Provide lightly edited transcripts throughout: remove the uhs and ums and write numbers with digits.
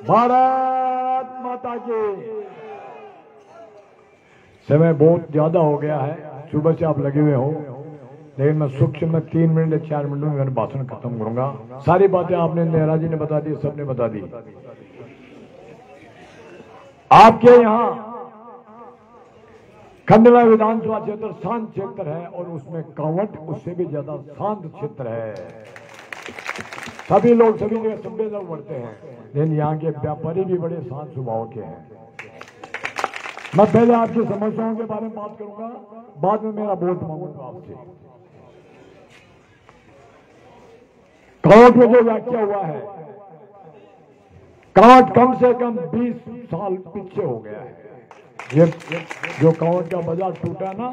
भारत माता की। समय बहुत ज्यादा हो गया है, सुबह से आप लगे हुए हो, लेकिन मैं सूक्ष्म में 3 मिनट या 4 मिनट में मेरा भाषण खत्म करूंगा। सारी बातें आपने नेहरा जी ने बता दी, सबने बता दी। आपके यहाँ खंडवा विधानसभा क्षेत्र शांत क्षेत्र है और उसमें कांवट उससे भी ज्यादा शांत क्षेत्र है। सभी लोग सभी जगह सभ्य लोग बढ़ते हैं, लेकिन यहाँ के व्यापारी भी बड़े शांत स्वभाव के हैं। मैं पहले आपकी समस्याओं के बारे में बात करूंगा, बाद में मेरा वोट मांगूंगा आपसे। कांवट में जो व्याख्या हुआ है, कांवट कम से कम 20 साल पीछे हो गया है। ये जो कांवट का बाजार टूटा ना,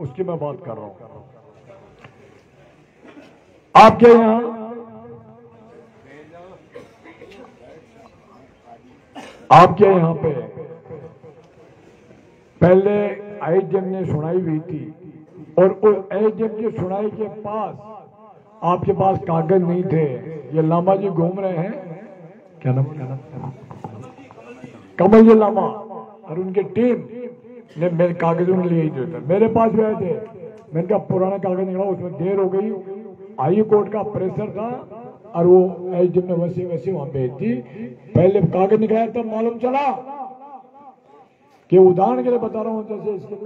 उसकी मैं बात कर रहा हूं। आपके यहां पे पहले आईजीएम ने सुनाई हुई थी और उस आईजीएम की सुनाई के पास आपके पास कागज नहीं थे। ये लामा जी घूम रहे हैं, क्या नाम कमल जी लामा और उनकी टीम ने मेरे कागजों के लिए जो था मेरे पास भी आए थे। मैंने कहा पुराना कागज निकला, उसमें देर हो गई, हाई कोर्ट का प्रेशर था और वो आईजीएम ने वैसे वहां भेज दी। पहले कागज निकलाया तब मालूम चला कि उदाहरण के लिए बता रहा हूं, जैसे इसकी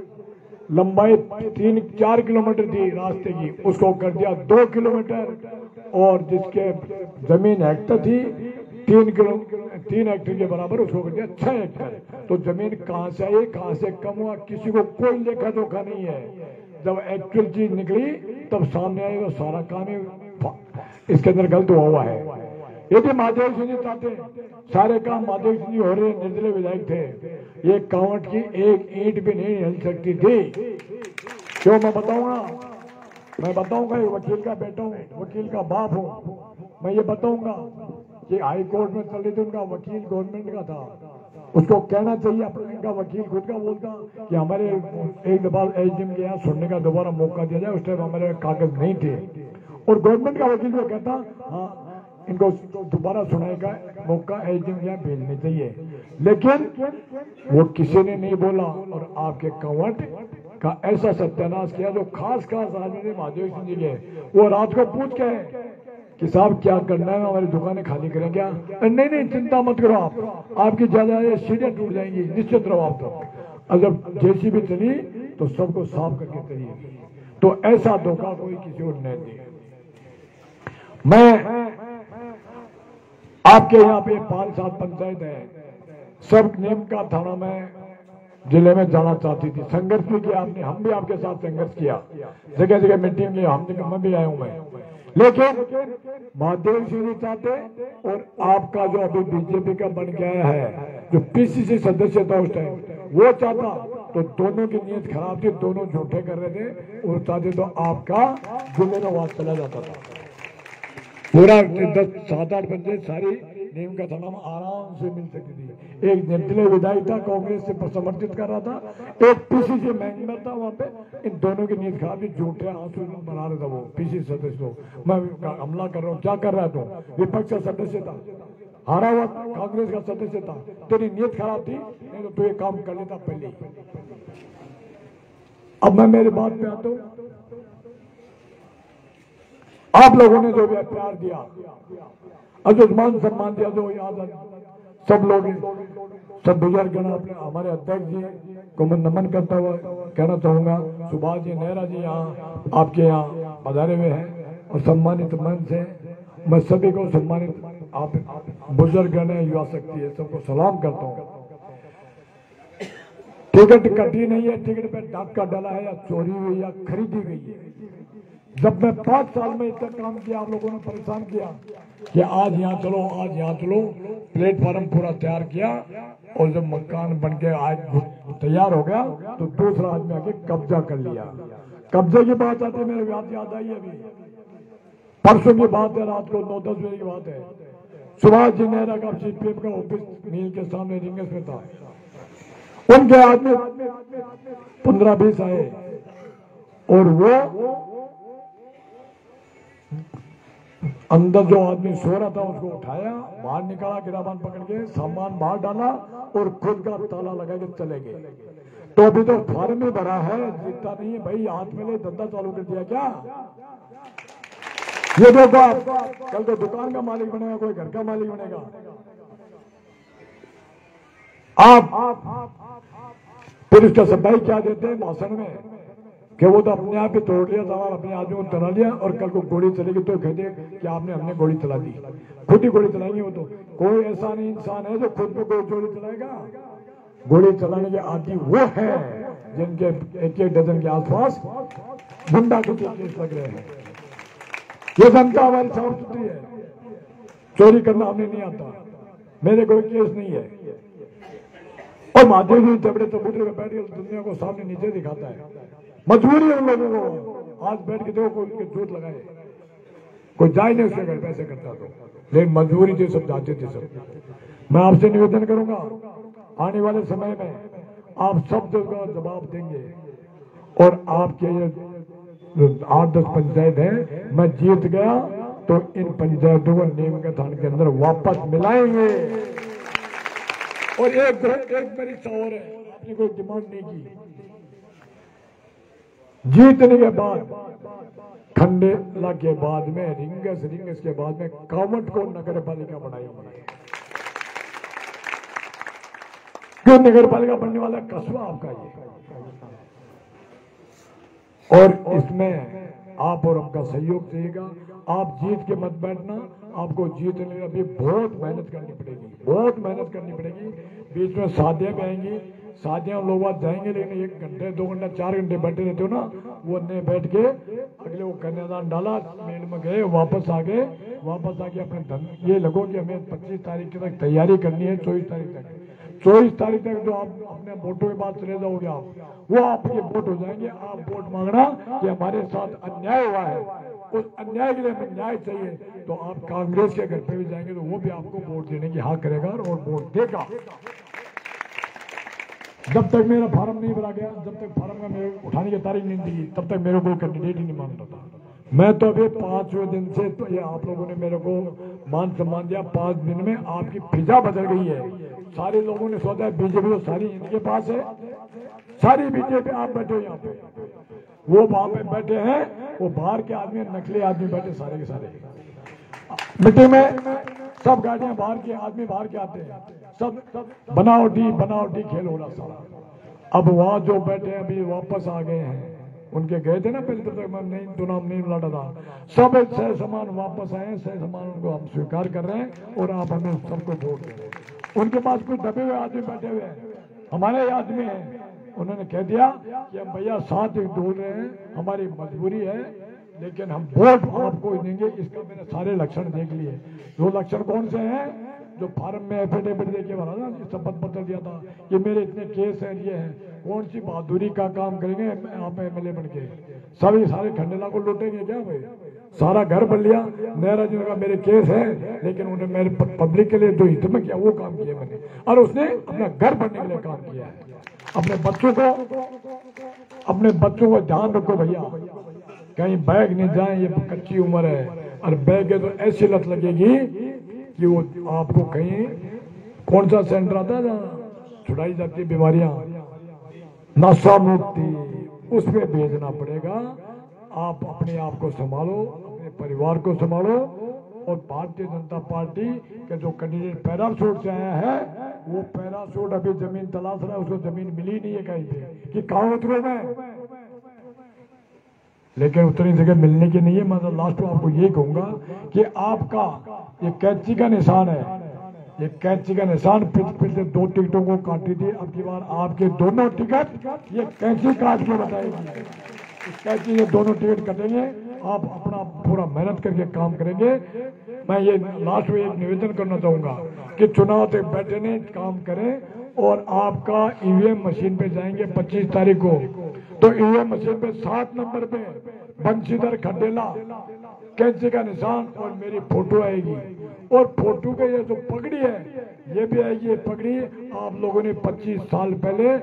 लंबाई 3-4 किलोमीटर थी रास्ते की, उसको कर दिया 2 किलोमीटर और जिसके जमीन हेक्टर थी 3 हेक्टर के बराबर उसको कर दिया 6 हेक्टर। तो जमीन कहां से आई, कहां से कम हुआ, किसी को कोई लेखा जोखा नहीं है। जब एक्चुअल चीज निकली तब सामने आई तो सारा काम ही इसके अंदर गलत हुआ है। यदि महादेव सिंह जी चाहते, सारे काम महादेव सिंह जी हो रहे निर्दलीय विधायक थे, ये कांवट की एक ईंट भी नहीं हिल सकती थी। क्यों मैं बताऊंगा, मैं बताऊंगा, एक वकील का बेटा हूं, वकील का बाप हूं। मैं ये बताऊंगा कि हाई कोर्ट में चल रही थी, उनका वकील गवर्नमेंट का था, उसको कहना चाहिए अपने, इनका वकील खुद का बोलता कि हमारे एक दफा एसडीएम के यहाँ सुनने का दोबारा मौका दिया जाए, उस टाइम हमारे कागज नहीं थे। और गवर्नमेंट का वकील को कहता हाँ इनको दोबारा सुनाई का मौका एसडीएम के यहाँ भेजने चाहिए, लेकिन वो किसी ने नहीं बोला। और आपके कांवट का ऐसा सत्यानाश किया जो खास आदमी थे महादेव सिंह जी के, वो रात को पूछ के कि साहब क्या करना है, हमारी दुकानें खाली करें क्या? नहीं चिंता मत करो, आपकी ज्यादा सीटें टूट जाएंगी, निश्चित रहो आप। तो अगर जेसीबी चली तो सबको साफ करके चलिए। तो ऐसा धोखा कोई किसी को नहीं दे। मैं आपके यहाँ पे 5-7 पंचायत है, सब नियम का थाना में जिले में जाना चाहती थी, संघर्ष भी किया आपने, हम भी आपके साथ संघर्ष किया, जगह जगह मीटिंग की, मैं भी आया हूं मैं। लेकिन महादेव सिंह जी चाहते और आपका जो अभी बीजेपी का बन गया है, जो पीसीसी सदस्य था उस टाइम, वो चाहता, तो दोनों की नीयत खराब थी, दोनों झूठे कर रहे थे। वो चाहते तो आपका जिले में वाद चला जाता था, पूरा 7-8 पंचायत सारी नियम का थाना में आराम से मिल सकती थी। एक निर्दलीय विधायक था, कांग्रेस से समर्थित कर रहा था, एक पीसीसी मेंबर था वहां पे। इन दोनों की नीयत खराब थी, झूठे आंसू बना रहा था वो पीसीसी सदस्य को। मैं हमला कर रहा हूँ, क्या कर रहा था? विपक्ष का सदस्य था, हारा हुआ कांग्रेस का सदस्य था, तेरी नीयत खराब थी, नहीं तो तू ये काम कर लेता पहले। अब मैं मेरी बात पे आता हूँ। आप लोगों ने जो भी प्यार दिया, मान सम्मान दिया, जो याद सब लोग, सब बुजुर्ग अपने हमारे अध्यक्ष जी को मैं नमन करता हुआ कहना चाहूंगा। सुभाष जी नेहरा जी यहाँ आपके यहाँ पधारे हुए हैं और सम्मानित मन से मैं सभी को सम्मानित, आप बुजुर्ग है, युवा शक्ति है, सबको सलाम करता हूँ। टिकट कटी नहीं है, टिकट पे डाका डाला है या चोरी हुई या खरीदी गई है। जब मैं 5 साल में इतना काम किया, आप लोगों ने परेशान किया कि आज यहाँ चलो, आज यहाँ चलो, प्लेटफॉर्म पूरा तैयार किया, और जब मकान बन के आज तैयार हो गया तो दूसरा आदमी आके कब्जा कर लिया। कब्जे की बात आती है, मेरे याद आई अभी, परसों की बात है, रात को 9-10 बजे की बात है। सुभाष जी नेहरा का सीपीएम का ऑफिस मील के सामने रिंगस में था, उनके आदमी 15-20 आए और वो अंदर जो आदमी सो रहा था उसको उठाया, बाहर निकाला, गिराबान पकड़ के सामान बाहर डाला और खुद का ताला लगा के चले गए। तो अभी तो फार्म में भरा है, जीतता नहीं है भाई, हाथ में ले धंधा चालू कर दिया क्या? ये देखो आप, कल को दुकान का मालिक बनेगा, कोई घर का मालिक बनेगा। आप फिर उसका सफाई क्या देते हैं भाषण में कि वो तो अपने आप ही तोड़ लिया सामान, अपने आदमी को चला लिया और कल को गोली चलेगी तो कहते कि आपने हमने गोली चला दी। खुद ही गोली चलाएंगे वो तो। कोई ऐसा नहीं इंसान है जो खुद पे कोई गोली चलाएगा। गोली चलाने के आदि वो है जिनके एक एक डजन के आसपास गुंडा के केस लग रहे हैं। ये जनता हमारी साफ सुथरी है, चोरी करना हमें नहीं आता, मेरे कोई केस नहीं है। और महादेव जी चबड़े चबूतरे में बैठ के दुनिया को सामने नीचे दिखाता है। मजबूरी है उन लोगों को, आज बैठ के देखो कोई उनके झूठ लगाए, कोई जाए नहीं उसके घर पैसे करता तो, लेकिन मजबूरी थी, सब जाते थे सब। मैं आपसे निवेदन करूंगा आने वाले समय में आप सब जगह जवाब देंगे और आपके ये 8-10 पंचायत है, मैं जीत गया तो इन पंचायतों को नीम के थान के अंदर वापस मिलाएंगे। और एक मेरी इच्छा और है, आपने कोई डिमांड नहीं की, जीतने के बाद खंडेला के बाद में रिंगस के बाद में कावट को नगर पालिका बनाएंगे। क्यों नगर पालिका बनने वाला कस्बा आपका ये, और इसमें आप और हमका सहयोग चाहिएगा। आप जीत के मत बैठना, आपको जीतने में अभी बहुत मेहनत करनी पड़ेगी, बहुत मेहनत करनी पड़ेगी। बीच में शादियां भी आएंगी, शादियां लोग बात जाएंगे, लेकिन 1 घंटे 2 घंटे 4 घंटे बैठे रहते हो ना, वो नहीं बैठ के अगले वो कन्यादान डाला, मेल में गए, वापस आ गए, वापस आके अपने धन ये लगो कि हमें 25 तारीख तक तैयारी करनी है, 24 तारीख तक। 24 तारीख तक जो आप अपने वोटों के बाद चले जाओगे आप, वो आपके वोट हो जाएंगे। आप वोट मांगना कि हमारे साथ अन्याय हुआ है, उस अन्याय के लिए हमें न्याय चाहिए, तो आप कांग्रेस के घर पे भी जाएंगे तो वो भी आपको वोट देने की हाँ करेगा और वोट देगा। जब तक मेरा फार्म नहीं भरा गया, जब तक फार्म का मेरे उठाने की तारीख नहीं दी, तब तक मेरे को कैंडिडेट ही नहीं मानता था। मैं तो अभी 5वें दिन से तो ये आप लोगों ने मेरे को मान सम्मान दिया, 5 दिन में आपकी फिजा बदल गई है। सारे लोगों ने सोचा बीजेपी तो सारी इनके पास है, सारी बीजेपी आप बैठे हो यहाँ पे, वो वहां पे बैठे हैं, वो बाहर के आदमी नकली आदमी बैठे सारे के सारे। मीटिंग में सब गाड़ियां बाहर के आदमी बाहर के आते हैं, सब बनावटी खेल हो रहा सारा। अब वहां जो बैठे हैं अभी वापस आ गए हैं, उनके गए थे ना पहले तक मैं नहीं तो नाम नहीं लड़ा था, सब सह समान वापस आए, सह समान उनको हम स्वीकार कर रहे हैं और आप हमें सबको वोट दे रहे हैं। उनके पास कुछ दबे हुए आदमी बैठे हुए हैं, हमारे आदमी हैं, उन्होंने कह दिया कि हम भैया साथ ही ढूंढ रहे हैं, हमारी मजबूरी है, लेकिन हम वोट आपको देंगे। इसका मैंने सारे लक्षण देख लिए। वो लक्षण कौन से हैं? जो फार्म में एफिडेविट देके भरा ना, शपथ पत्र दिया था कि मेरे इतने केस हैं, ये हैं, कौन सी बहादुरी का काम करेंगे आप एमएलए बन के? सभी सारे खंडेला को लूटेंगे क्या भाई? सारा घर बन लिया। नेहरा जी ने कहा मेरे केस हैं, लेकिन उन्होंने मेरे पब्लिक के लिए जो हित में किया वो काम किया मैंने, और उसने अपना घर बनने के लिए काम किया है। अपने बच्चों को ध्यान रखो भैया, कहीं बैग नहीं जाए, ये कच्ची उम्र है, और बैग है तो ऐसी लत लगेगी कि वो आपको कहीं कौन सा सेंटर आता है जहाँ छुड़ाई जाती है बीमारियां, नशा मुक्ति, उसमें भेजना पड़ेगा। आप अपने आप को संभालो, अपने परिवार को संभालो, और भारतीय जनता पार्टी के जो कैंडिडेट पैराशूट से आया है, वो पैराशूट अभी जमीन तलाश रहा है, उसको जमीन मिली नहीं है कहीं पे कि कहाँ उतरो मैं, लेकिन उतनी जगह मिलने की नहीं है। मैं लास्ट में आपको ये कहूंगा कि आपका ये कैंची का निशान है, ये कैंची का निशान फिर से 2 टिकटों को काटी थी, अब की बार आपके दोनों टिकट ये कैंची काट के बताएगी। इस कैंची ये दोनों टिकट कटेंगे, आप अपना पूरा मेहनत करके काम करेंगे। मैं ये लास्ट में एक निवेदन करना चाहूंगा कि चुनाव तक बैठे नहीं, काम करें, और आपका ईवीएम मशीन पे जाएंगे 25 तारीख को, तो ईवीएम मशीन पे 7 नंबर पे बंशीधर खंडेला कैंची का निशान और मेरी फोटो आएगी, और फोटो के ये जो पगड़ी है ये भी है, ये पगड़ी आप लोगों ने 25 साल पहले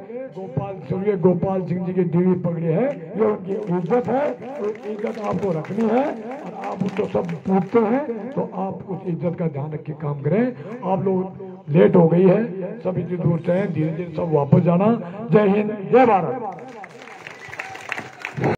सूर्य गोपाल सिंह जी की दी हुई पगड़ी है। ये उनकी इज्जत है, तो इज्जत आपको रखनी है और आप उनको सब पूछते हैं तो आप उस इज्जत का ध्यान रख के काम करें। आप लोग लेट हो गई है, सब इतनी दूर से हैं, धीरे धीरे सब वापस जाना। जय हिंद, जय भारत।